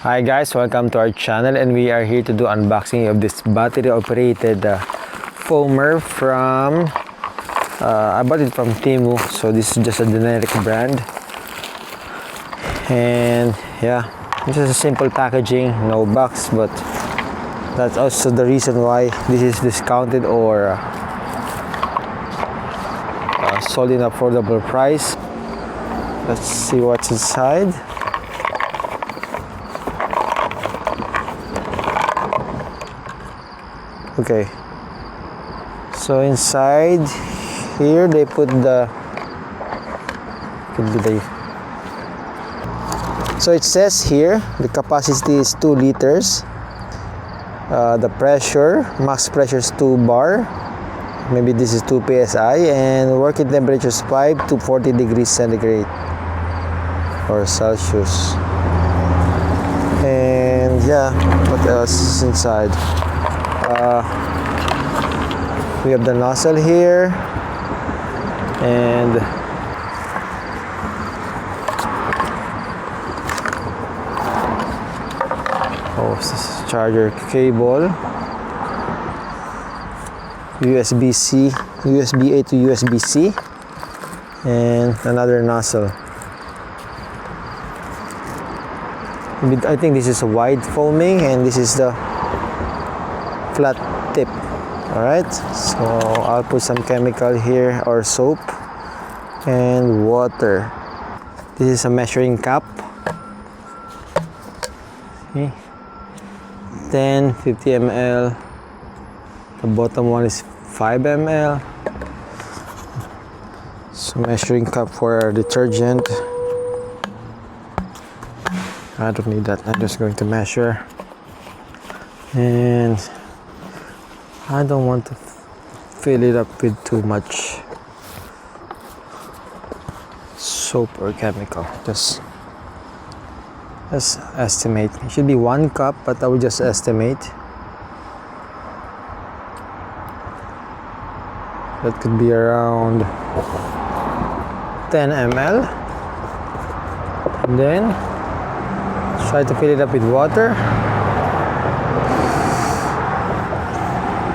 Hi guys, welcome to our channel, and we are here to do unboxing of this battery operated foamer from I bought it from Temu. So this is just a generic brand, and yeah, this is a simple packaging, no box, but that's also the reason why this is discounted or sold in affordable price. Let's see what's inside. Okay, so inside here they put so it says here the capacity is 2 liters, the pressure, max pressure is 2 bar, maybe this is 2 psi, and working temperature is 5 to 40 degrees centigrade or Celsius. And yeah, what else is inside? We have the nozzle here, and this is charger cable, USB-C, USB-A to USB-C, and another nozzle. I think this is a wide foaming, and this is the flat tip. All right, so I'll put some chemical here, or soap and water. This is a measuring cup. Okay, 10, 50 ml. The bottom one is 5 ml. So measuring cup for detergent. I don't need that. I'm just going to measure, and I don't want to fill it up with too much soap or chemical. Just estimate. It should be 1 cup, but I will just estimate. That could be around 10 ml. And then try to fill it up with water.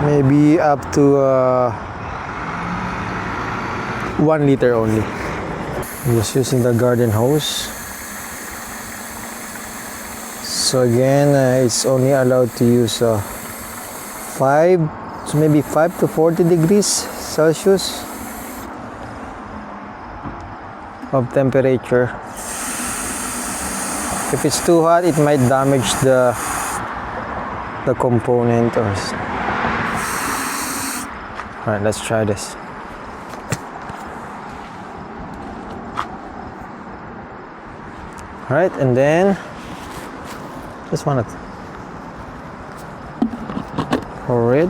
Maybe up to 1 liter only. I'm just using the garden hose. So again, it's only allowed to use 5, so maybe 5 to 40 degrees Celsius of temperature. If it's too hot, it might damage the component. Or all right, let's try this. All right, and then just want to pour it.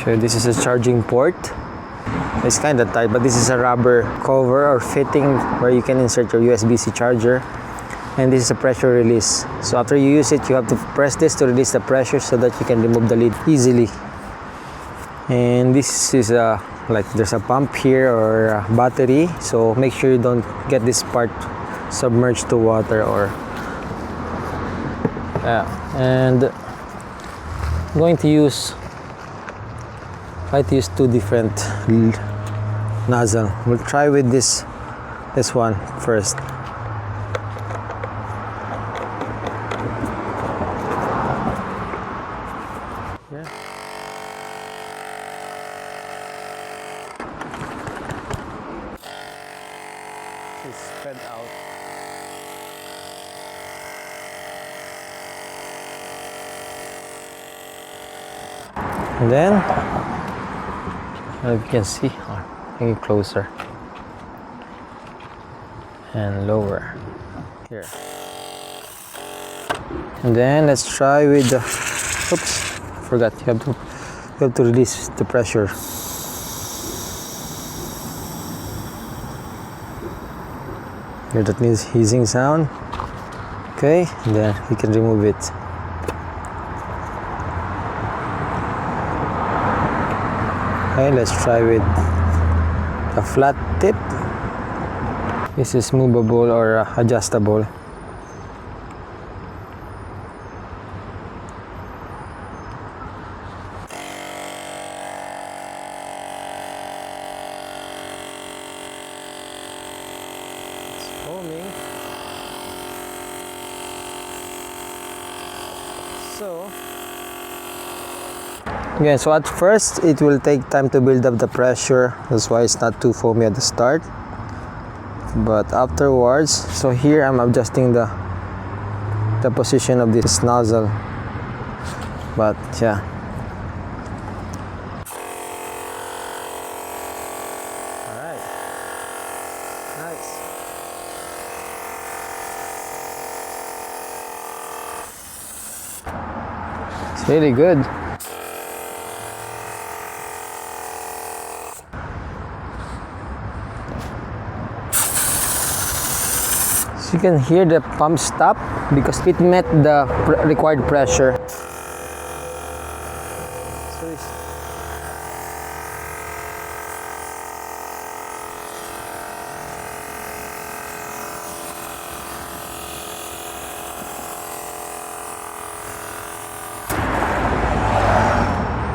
So this is a charging port. It's kind of tight, but this is a rubber cover or fitting where you can insert your USB-C charger. And this is a pressure release. So after you use it, you have to press this to release the pressure so that you can remove the lid easily. And this is like there's a pump here or a battery. So make sure you don't get this part submerged to water or and I'm going to try to use 2 different nozzle. We'll try with this one first. Yeah. It's spread out. And then, as you can see, bring it closer and lower here. And then let's try with the, oops, forgot, you have to release the pressure. Hear that means hissing sound. Okay, then we can remove it. Okay, let's try with a flat tip. This is movable or adjustable. It's foaming. So at first it will take time to build up the pressure. That's why it's not too foamy at the start. But afterwards, so here I'm adjusting the position of this nozzle. But yeah. Alright. Nice. It's really good. You can hear the pump stop because it met the required pressure.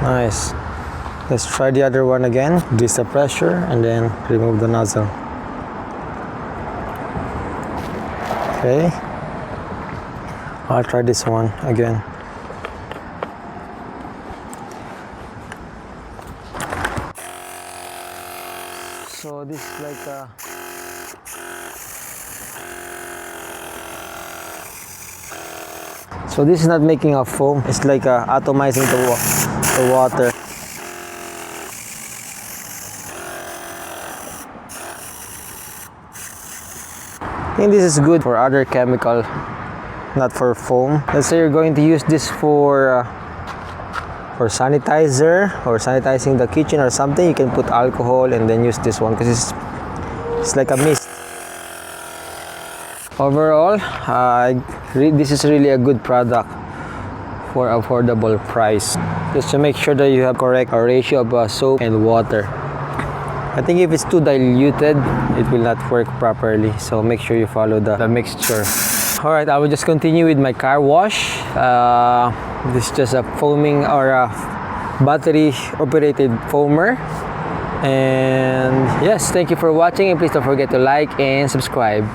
Nice. Let's try the other one again. Reduce the pressure and then remove the nozzle. Okay, I'll try this one again. So this is like a so this is not making a foam, it's like atomizing the water. I think this is good for other chemical, not for foam. Let's say you're going to use this for sanitizer or sanitizing the kitchen or something. You can put alcohol and then use this one because it's like a mist. Overall, this is really a good product for affordable price. Just to make sure that you have correct ratio of soap and water. I think if it's too diluted, it will not work properly. So make sure you follow the mixture. Alright, I will just continue with my car wash. This is just a foaming or a battery operated foamer. And yes, thank you for watching and please don't forget to like and subscribe.